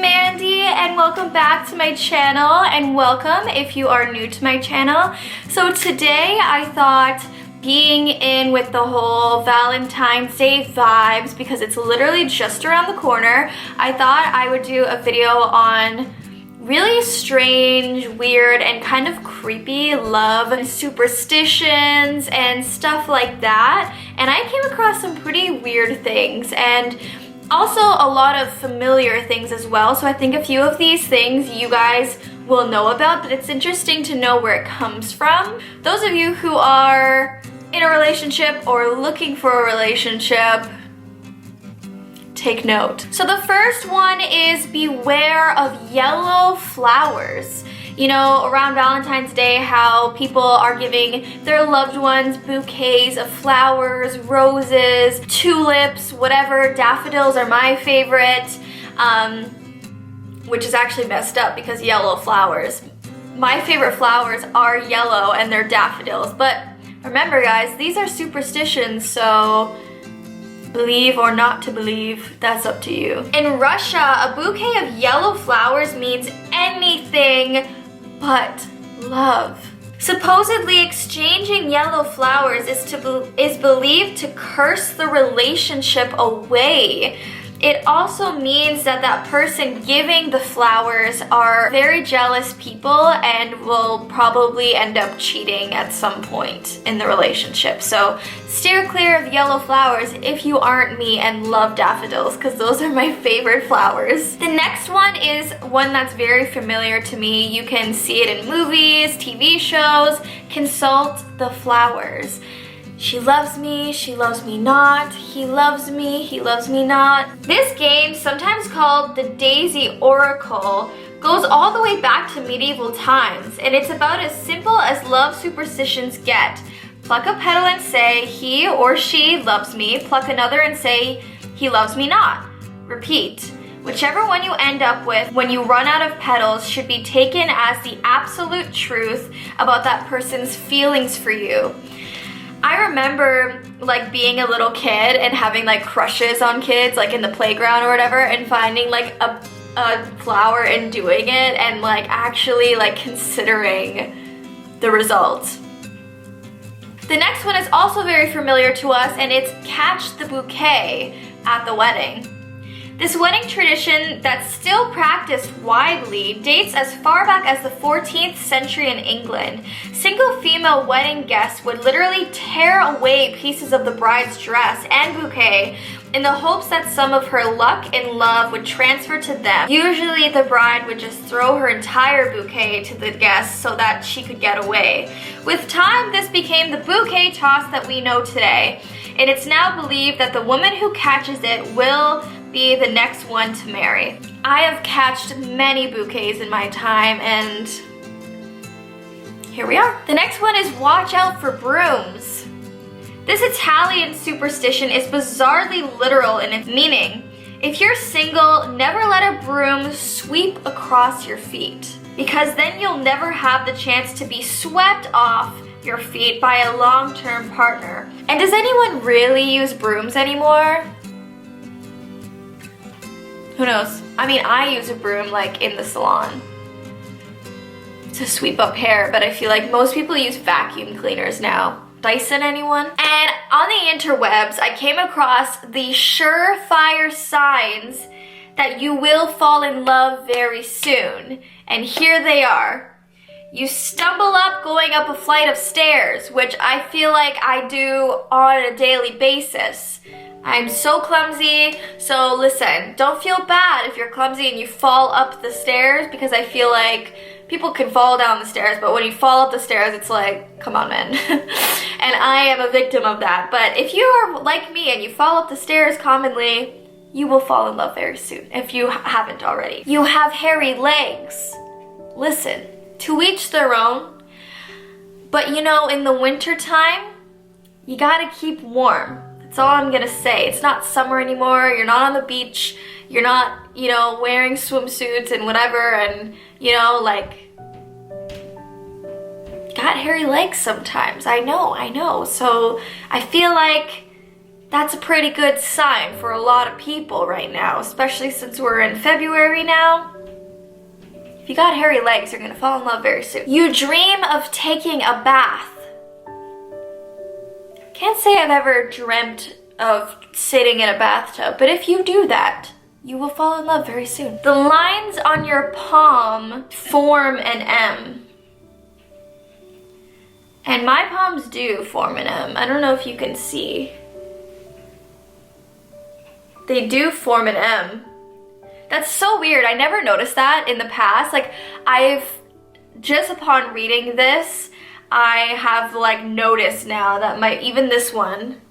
Mandy and welcome back to my channel, and welcome if you are new to my channel. So today I thought, being in with the whole Valentine's Day vibes, because it's literally just around the corner, I thought I would do a video on really strange, weird, and kind of creepy love and superstitions and stuff like that. And I came across some pretty weird things and also a lot of familiar things as well. So I think a few of these things you guys will know about, but it's interesting to know where it comes from. Those of you who are in a relationship or looking for a relationship, take note. So the first one is beware of yellow flowers. You know, around Valentine's Day, how people are giving their loved ones bouquets of flowers, roses, tulips, whatever. Daffodils are my favorite, which is actually messed up because yellow flowers. My favorite flowers are yellow and they're daffodils. But remember guys, these are superstitions, so believe or not to believe, that's up to you. In Russia, a bouquet of yellow flowers means anything but love. Supposedly, exchanging yellow flowers is believed to curse the relationship away. It also means that that person giving the flowers are very jealous people and will probably end up cheating at some point in the relationship. So steer clear of yellow flowers if you aren't me and love daffodils, because those are my favorite flowers. The next one is one that's very familiar to me. You can see it in movies, TV shows. Consult the flowers. She loves me not. He loves me not. This game, sometimes called the Daisy Oracle, goes all the way back to medieval times, and it's about as simple as love superstitions get. Pluck a petal and say, he or she loves me. Pluck another and say, he loves me not. Repeat. Whichever one you end up with when you run out of petals should be taken as the absolute truth about that person's feelings for you. I remember like being a little kid and having like crushes on kids like in the playground or whatever, and finding like a flower and doing it and like actually like considering the results. The next one is also very familiar to us, and it's catch the bouquet at the wedding. This wedding tradition that's still practiced widely dates as far back as the 14th century in England. Single female wedding guests would literally tear away pieces of the bride's dress and bouquet in the hopes that some of her luck and love would transfer to them. Usually the bride would just throw her entire bouquet to the guests so that she could get away. With time, this became the bouquet toss that we know today, and it's now believed that the woman who catches it will be the next one to marry. I have catched many bouquets in my time, and here we are. The next one is watch out for brooms. This Italian superstition is bizarrely literal in its meaning. If you're single, never let a broom sweep across your feet, because then you'll never have the chance to be swept off your feet by a long-term partner. And does anyone really use brooms anymore? Who knows? I mean, I use a broom like in the salon to sweep up hair, but I feel like most people use vacuum cleaners now. Dyson, anyone? And on the interwebs, I came across the surefire signs that you will fall in love very soon. And here they are. You stumble up going up a flight of stairs, which I feel like I do on a daily basis. I'm so clumsy, so listen, don't feel bad if you're clumsy and you fall up the stairs, because I feel like people can fall down the stairs, but when you fall up the stairs, it's like, come on, man. And I am a victim of that. But if you are like me and you fall up the stairs commonly, you will fall in love very soon, if you haven't already. You have hairy legs. Listen, to each their own, but you know, in the winter time, you gotta keep warm. That's all I'm gonna say. It's not summer anymore, you're not on the beach, you're not, you know, wearing swimsuits and whatever, and, you know, like, got hairy legs sometimes. I know. So I feel like that's a pretty good sign for a lot of people right now, especially since we're in February now. If you got hairy legs, you're gonna fall in love very soon. You dream of taking a bath. Can't say I've ever dreamt of sitting in a bathtub, but if you do that, you will fall in love very soon. The lines on your palm form an M. And my palms do form an M. I don't know if you can see. They do form an M. That's so weird. I never noticed that in the past. Like, just upon reading this, I have like noticed now that even this one,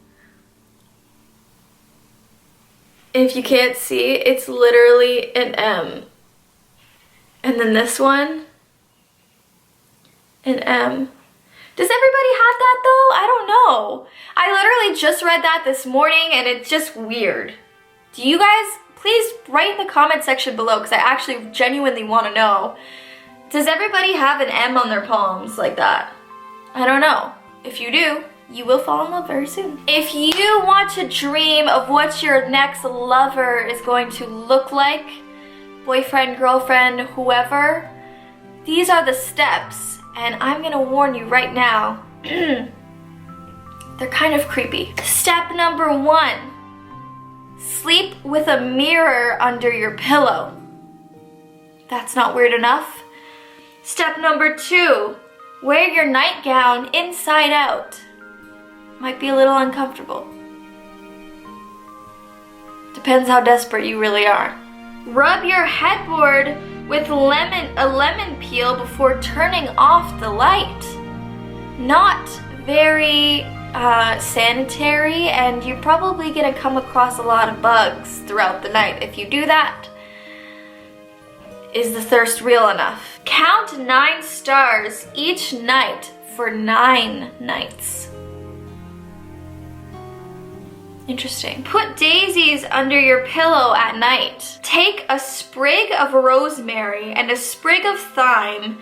if you can't see, it's literally an M. And then this one, an M. Does everybody have that though? I don't know. I literally just read that this morning and it's just weird. Do you guys, please write in the comment section below because I actually genuinely want to know. Does everybody have an M on their palms like that? I don't know. If you do, you will fall in love very soon. If you want to dream of what your next lover is going to look like, boyfriend, girlfriend, whoever, these are the steps. And I'm gonna warn you right now, they're kind of creepy. Step number 1. Sleep with a mirror under your pillow. That's not weird enough. Step number 2, wear your nightgown inside out. Might be a little uncomfortable. Depends how desperate you really are. Rub your headboard with a lemon peel before turning off the light. Not very sanitary, and you're probably gonna come across a lot of bugs throughout the night if you do that. Is the thirst real enough? Count 9 stars each night for 9 nights. Interesting. Put daisies under your pillow at night. Take a sprig of rosemary and a sprig of thyme.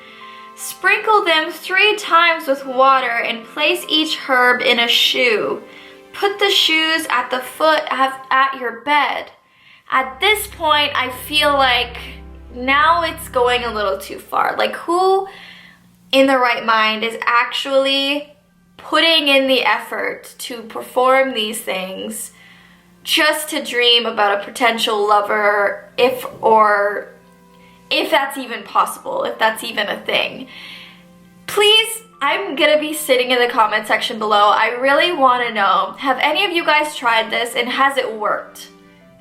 Sprinkle them 3 times with water and place each herb in a shoe. Put the shoes at the foot at your bed. At this point, I feel like now it's going a little too far. Like, who in their right mind is actually putting in the effort to perform these things just to dream about a potential lover, if that's even possible, if that's even a thing? Please, I'm gonna be sitting in the comment section below. I really want to know, have any of you guys tried this and has it worked?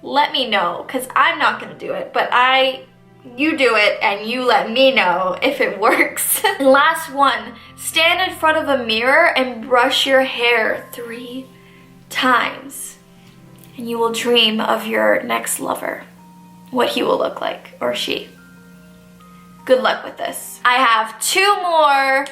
Let me know, because I'm not gonna do it, but you do it and you let me know if it works. Last one, stand in front of a mirror and brush your hair 3 times. And you will dream of your next lover, what he will look like, or she. Good luck with this. I have 2 more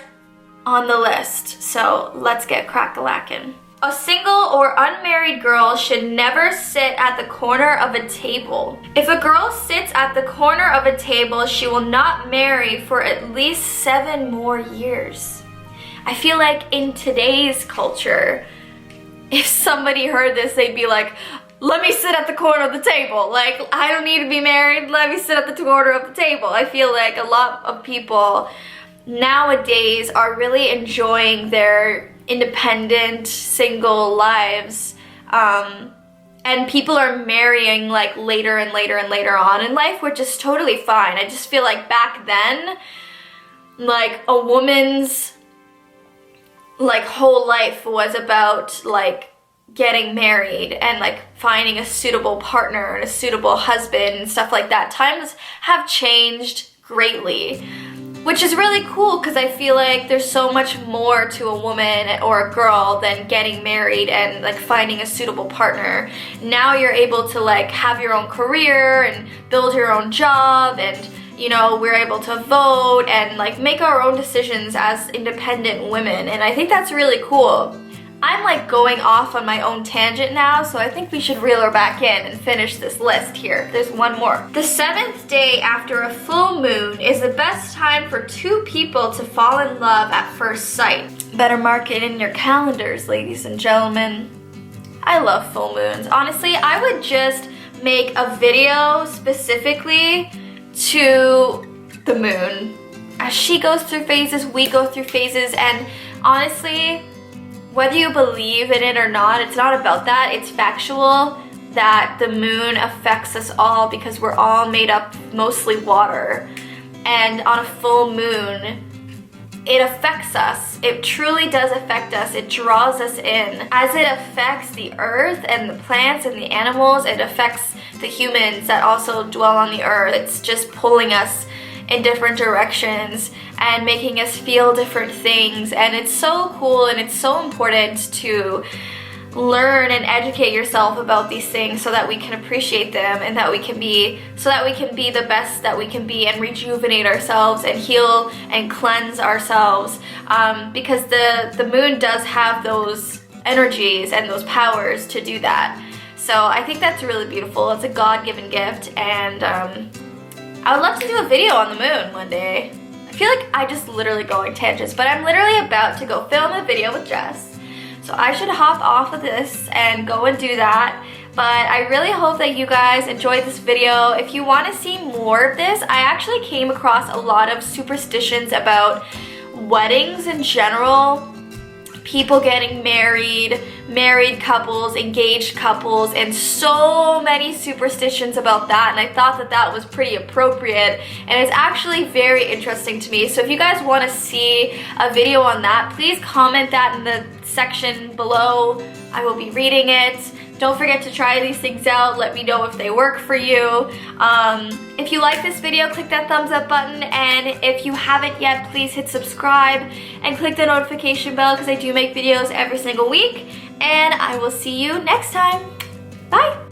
on the list, so let's get crack-a-lackin'. A single or unmarried girl should never sit at the corner of a table. If a girl sits at the corner of a table, she will not marry for at least 7 more years. I feel like in today's culture, if somebody heard this, they'd be like, let me sit at the corner of the table. Like, I don't need to be married, let me sit at the corner of the table. I feel like a lot of people nowadays are really enjoying their independent, single lives, and people are marrying like later and later and later on in life, which is totally fine. I just feel like back then, like a woman's like whole life was about like getting married and like finding a suitable partner and a suitable husband and stuff like that. Times have changed greatly, which is really cool because I feel like there's so much more to a woman or a girl than getting married and like finding a suitable partner. Now you're able to like have your own career and build your own job, and you know, we're able to vote and like make our own decisions as independent women, and I think that's really cool. I'm like going off on my own tangent now, so I think we should reel her back in and finish this list here. There's one more. The 7th day after a full moon is the best time for 2 people to fall in love at first sight. Better mark it in your calendars, ladies and gentlemen. I love full moons. Honestly, I would just make a video specifically to the moon. As she goes through phases, we go through phases, and honestly, whether you believe in it or not, it's not about that. It's factual that the moon affects us all because we're all made up mostly water. And on a full moon, it affects us. It truly does affect us. It draws us in. As it affects the earth and the plants and the animals, it affects the humans that also dwell on the earth. It's just pulling us in different directions and making us feel different things. And it's so cool, and it's so important to learn and educate yourself about these things so that we can appreciate them, and that we can be the best that we can be, and rejuvenate ourselves and heal and cleanse ourselves, because the moon does have those energies and those powers to do that. So I think that's really beautiful. It's a God-given gift, and I would love to do a video on the moon one day. I feel like I just literally go on tangents, but I'm literally about to go film a video with Jess. So I should hop off of this and go and do that. But I really hope that you guys enjoyed this video. If you want to see more of this, I actually came across a lot of superstitions about weddings in general, people getting married, married couples, engaged couples, and so many superstitions about that, and I thought that that was pretty appropriate, and it's actually very interesting to me. So if you guys want to see a video on that, please comment that in the section below. I will be reading it. Don't forget to try these things out. Let me know if they work for you. If you like this video, click that thumbs up button, and if you haven't yet, please hit subscribe and click the notification bell, because I do make videos every single week, and I will see you next time. Bye!